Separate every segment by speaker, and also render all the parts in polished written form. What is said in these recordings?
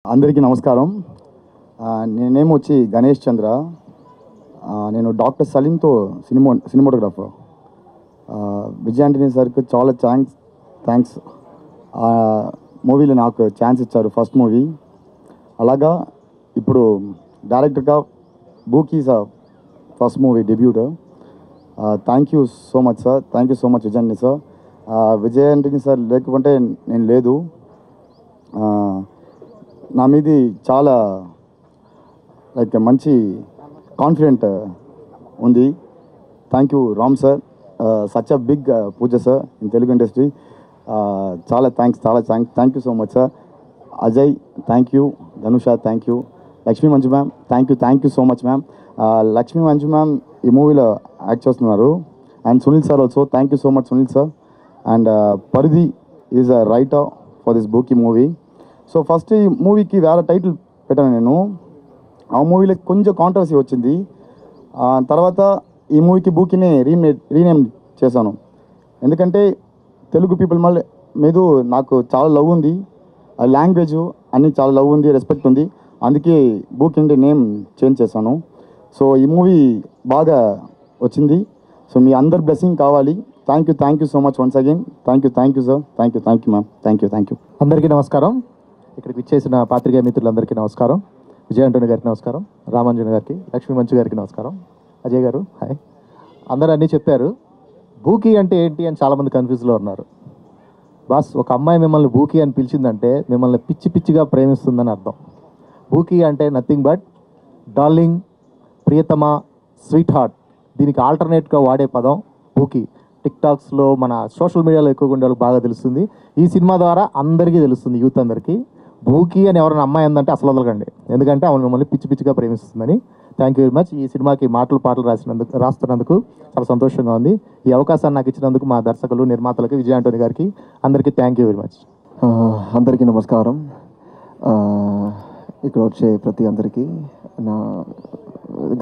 Speaker 1: అందరికీ నమస్కారం. నేనేమో వచ్చి గణేష్ చంద్ర. నేను డాక్టర్ సలీంతో సినిమాటోగ్రాఫర్. విజయ్ ఆంటనీ సార్కి చాలా థ్యాంక్స్. మూవీలో నాకు ఛాన్స్ ఇచ్చారు, ఫస్ట్ మూవీ. అలాగా ఇప్పుడు డైరెక్టర్గా బూకీ sir first movie debut. Thank you so much sir, thank you so much Vijay Antony sir. Vijay Antony sir లేకపోతే నేను లేదు. నా మీది చాలా మంచి కాన్ఫిడెంట్ ఉంది. Thank you Ram sir, such a big puja sir in Telugu industry. చాలా thank you so much sir. Ajay thank you, Dhanush thank you, Lakshmi Manju ma'am thank you so much ma'am. Lakshmi Manju ma'am ఈ మూవీలో యాక్ట్ చేస్తున్నారు. And Sunil sir also thank you so much Sunil sir. And Paridhi is a writer for this book ఈ movie. So first ఈ మూవీకి వేరే title పెట్టాను నేను. ఆ మూవీలో కొంచెం కాంట్రవర్సీ వచ్చింది. తర్వాత ఈ మూవీకి బూకీని రీనేమ్ చేశాను. ఎందుకంటే తెలుగు పీపుల్ మీద నాకు చాలా లవ్ ఉంది, ఆ లాంగ్వేజ్ అన్నీ చాలా లవ్ ఉంది, రెస్పెక్ట్ ఉంది. అందుకే బూకీ అంటే నేమ్ చేంజ్ చేశాను. సో ఈ మూవీ బాగా వచ్చింది. సో మీ అందరు బ్లెస్సింగ్ కావాలి. Thank you so much once again. Thank you sir, thank you ma'am, thank you.
Speaker 2: అందరికీ నమస్కారం. ఇక్కడికి విచ్చేసిన పాత్రికేయ మిత్రులందరికీ నమస్కారం. విజయ్ ఆంటనీ గారికి నమస్కారం, రామాంజన్ గారికి, లక్ష్మీ మంచు గారికి నమస్కారం. అజయ్ గారు హాయ్. అందరూ అన్నీ చెప్పారు. బూకీ అంటే ఏంటి అని చాలామంది కన్ఫ్యూజ్లో ఉన్నారు. బాస్, ఒక అమ్మాయి మిమ్మల్ని బూకీ అని పిలిచిందంటే మిమ్మల్ని పిచ్చిగా ప్రేమిస్తుందని అర్థం. బూకీ అంటే నథింగ్ బట్ డార్లింగ్, ప్రియతమా, స్వీట్ హార్ట్. దీనికి ఆల్టర్నేట్గా వాడే పదం బూకీ. టిక్టాక్స్లో, మన సోషల్ మీడియాలో ఎక్కువగా ఉండే వాళ్ళకి బాగా తెలుస్తుంది. ఈ సినిమా ద్వారా అందరికీ తెలుస్తుంది, యూత్ అందరికీ. బూకీ అని ఎవరైనా అమ్మాయి అందంటే అసలు వదలకండి, ఎందుకంటే ఆమె మిమ్మల్ని పిచ్చిగా ప్రేమిస్తుందని. Thank you very much. ఈ సినిమాకి పాటలు రాస్తున్నందుకు చాలా సంతోషంగా ఉంది. ఈ అవకాశాన్ని నాకు ఇచ్చినందుకు మా దర్శకులు, నిర్మాతలకి, విజయ్ ఆంటనీ గారికి అందరికీ థ్యాంక్ యూ వెరీ మచ్.
Speaker 3: అందరికీ నమస్కారం. ఇక్కడ వచ్చే ప్రతి అందరికీ నా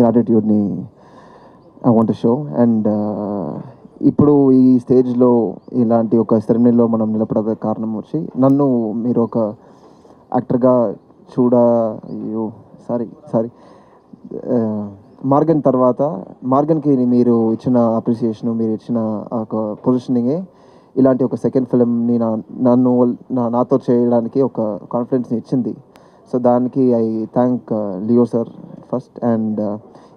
Speaker 3: గ్రాటిట్యూడ్ని ఐ వాంట్ టు షో. అండ్ ఇప్పుడు ఈ స్టేజ్లో ఇలాంటి ఒక సెరమనీలో మనం నిలబడే కారణం వచ్చి, నన్ను మీరు ఒక యాక్టర్గా సారీ మార్గన్ తర్వాత మార్గన్కి మీరు ఇచ్చిన అప్రిసియేషను, మీరు ఇచ్చిన ఒక పొజిషనింగే ఇలాంటి ఒక సెకండ్ ఫిలింని నాతో చేయడానికి ఒక కాన్ఫిడెన్స్ని ఇచ్చింది. సో దానికి I thank Leo sir first. And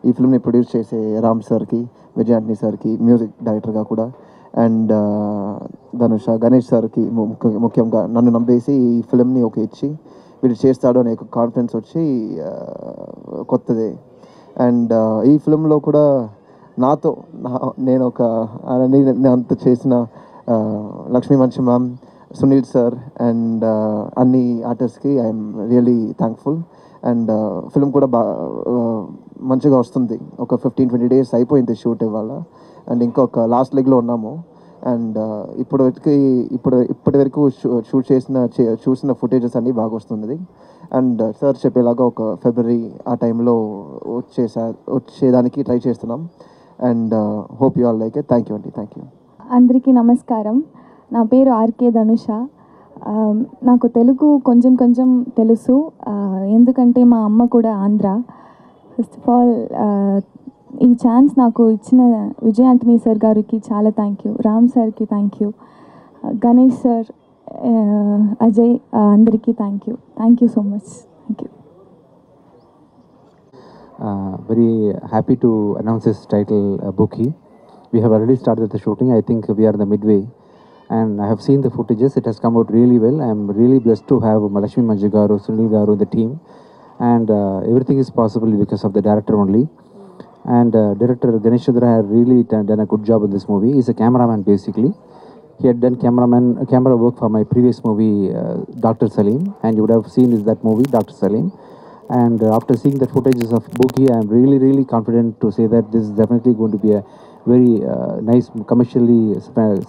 Speaker 3: ఈ ఫిల్మ్ని ప్రొడ్యూస్ చేసే రామ్ సార్కి, విజయ్ ఆంటనీ సార్కి, మ్యూజిక్ డైరెక్టర్గా కూడా, అండ్ ధనుష, గణేష్ సార్కి ముఖ్యంగా నన్ను నమ్మేసి ఈ ఫిల్మ్ని ఇచ్చి వీడు చేస్తాడు అనే ఒక కాన్ఫిడెన్స్ వచ్చి కొత్తదే. అండ్ ఈ ఫిల్మ్లో కూడా నేను అంత చేసిన లక్ష్మీ మంచు మ్యామ్, సునీల్ సార్ అండ్ అన్ని ఆర్టిస్ట్కి I'm really thankful. And film కూడా మంచిగా వస్తుంది. ఒక 15-20 days అయిపోయింది షూట్ ఇవాళ. అండ్ ఇంకొక లాస్ట్ లెగ్లో ఉన్నాము. అండ్ ఇప్పటి వరకు షూట్ చూసిన ఫుటేజెస్ అన్నీ బాగా వస్తుంది. అండ్ సార్ చెప్పేలాగా ఒక February ఆ టైంలో వచ్చేదానికి ట్రై చేస్తున్నాం. And hope you all like it. Thank you అండి. Thank you.
Speaker 4: అందరికీ నమస్కారం. నా పేరు ఆర్కే ధనుష. నాకు తెలుగు కొంచెం తెలుసు, ఎందుకంటే మా అమ్మ కూడా ఆంధ్ర. ఫస్ట్ ఆఫ్ ఆల్ ఈ ఛాన్స్ నాకు ఇచ్చిన విజయ్ ఆంటనీ సార్ గారికి చాలా థ్యాంక్ యూ, రామ్ సార్కి thank you, Ganesh sir, Ajay, అందరికీ thank you so much. Thank you.
Speaker 5: Very happy to announce this title, Bookie. We have already started the shooting. I think we are in the midway, and I have seen the footages. It has come out really well. I am really blessed to have Lakshmi Manju garu, Sunil garu, the team, and everything is possible because of the director only. And director Ganesh Chandra has really done a good job in this movie. He's a cameraman basically. He had done camera work for my previous movie, Dr. Salim, and you would have seen that movie, Dr. Salim. And after seeing the footages of Bookie, I am really confident to say that this is definitely going to be a very nice, commercially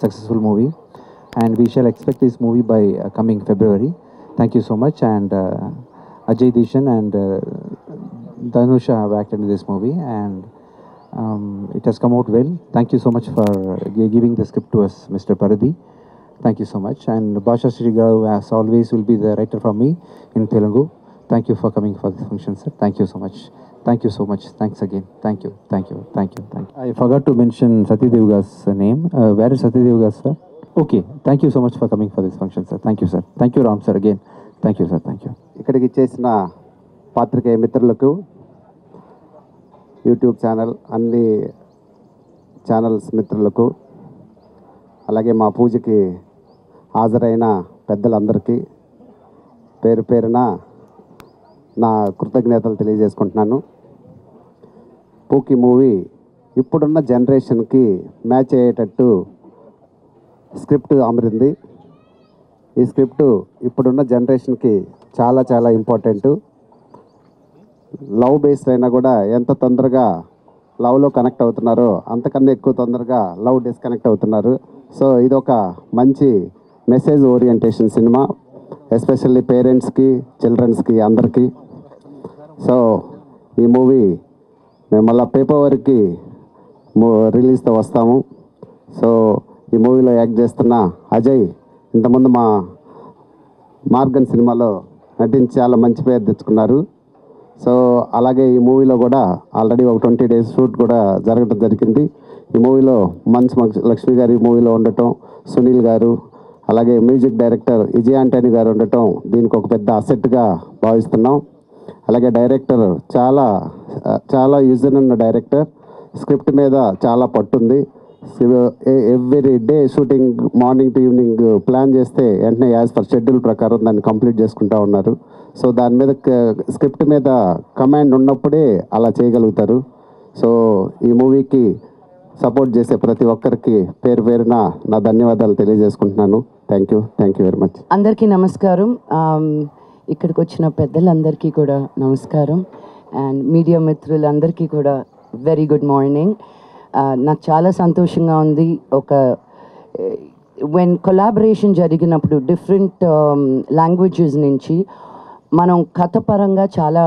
Speaker 5: successful movie. And we shall expect this movie by coming February. Thank you so much. And Ajay Deshan and Dhanusha have acted in this movie, and it has come out well. Thank you so much for giving the script to us, Mr. Paradhi. Thank you so much. And Basha Sri Garu, as always, will be the writer for me in Telugu. Thank you for coming for this function, sir. Thank you so much. Thank you so much. Thanks again. Thank you. Thank you. Thank you. Thank you. I forgot to mention Satyadeva's name. Where is Satyadeva, sir? Okay. Thank you so much for coming for this function, sir. Thank you, sir. Thank you, Ram, sir. Again. Thank you, sir. Thank you.
Speaker 6: ఇక్కడికి చేసిన పాత్రికేయ మిత్రులకు, YouTube channel అన్ని channels మిత్రులకు, అలాగే మా పూజకి హాజరైన పెద్దలందరికీ పేరు పేరున నా కృతజ్ఞతలు తెలియజేసుకుంటున్నాను. పూకి మూవీ ఇప్పుడున్న జనరేషన్కి మ్యాచ్ అయ్యేటట్టు స్క్రిప్ట్ అమరింది. ఈ స్క్రిప్ట్ ఇప్పుడున్న జనరేషన్కి చాలా చాలా ఇంపార్టెంట్. లవ్ బేస్డ్ అయినా కూడా ఎంత తొందరగా లవ్లో కనెక్ట్ అవుతున్నారో అంతకన్నా ఎక్కువ తొందరగా లవ్ డిస్కనెక్ట్ అవుతున్నారు. సో ఇది ఒక మంచి మెసేజ్ ఓరియంటేషన్ సినిమా, ఎస్పెషల్లీ పేరెంట్స్కి, చిల్డ్రన్స్కి, అందరికీ. సో ఈ మూవీ మేము మళ్ళీ పేపర్ వర్క్కి రిలీజ్తో వస్తాము. సో ఈ మూవీలో యాక్ట్ చేస్తున్న అజయ్ ఇంతకుముందు మా మార్గన్ సినిమాలో నటించి చాలా మంచి పేరు తెచ్చుకున్నారు. సో అలాగే ఈ మూవీలో కూడా ఆల్రెడీ ఒక 20 days షూట్ కూడా జరగడం జరిగింది. ఈ మూవీలో మంచు లక్ష్మి గారు ఈ మూవీలో ఉండటం, సునీల్ గారు, అలాగే మ్యూజిక్ డైరెక్టర్ విజయ్ ఆంటనీ గారు ఉండటం దీనికి ఒక పెద్ద అసెట్గా భావిస్తున్నాం. అలాగే డైరెక్టర్ చాలా యూజర్ ఉన్న డైరెక్టర్, స్క్రిప్ట్ మీద చాలా పట్టుంది. Every day shooting morning to evening plan చేస్తే వెంటనే యాజ్ పర్ షెడ్యూల్ ప్రకారం దాన్ని కంప్లీట్ చేసుకుంటూ ఉన్నారు. సో దాని మీద స్క్రిప్ట్ మీద కమాండ్ ఉన్నప్పుడే అలా చేయగలుగుతారు. సో ఈ మూవీకి సపోర్ట్ చేసే ప్రతి ఒక్కరికి పేరు పేరున నా ధన్యవాదాలు తెలియజేసుకుంటున్నాను. Thank you very much.
Speaker 7: అందరికీ నమస్కారం. ఇక్కడికి వచ్చిన పెద్దలందరికీ కూడా నమస్కారం. అండ్ మీడియా మిత్రులందరికీ కూడా వెరీ గుడ్ మార్నింగ్. నాకు చాలా సంతోషంగా ఉంది. వెన్ కొలాబరేషన్ జరిగినప్పుడు డిఫరెంట్ లాంగ్వేజెస్ నుంచి మనం కథ పరంగా చాలా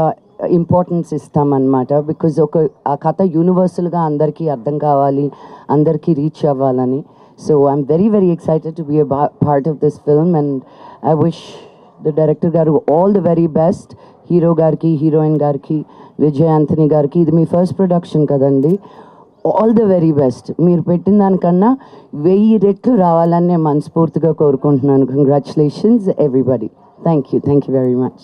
Speaker 7: ఇంపార్టెన్స్ ఇస్తామన్నమాట. బికాజ్ ఆ కథ యూనివర్సల్గా అందరికీ అర్థం కావాలి, అందరికీ రీచ్ అవ్వాలని. So I'm very very excited to be a part of this film and I wish the director గారు all the very best. Hero గారికి, హీరోయిన్ గారికి, విజయ్ ఆంటనీ గారికి, ఇది మీ ఫస్ట్ ప్రొడక్షన్ కదండి. All the very best. మీరు పెట్టిన దానికన్నా 1000 రెట్లు రావాలని నేను మనస్ఫూర్తిగా కోరుకుంటున్నాను. Congratulations everybody. Thank you very much.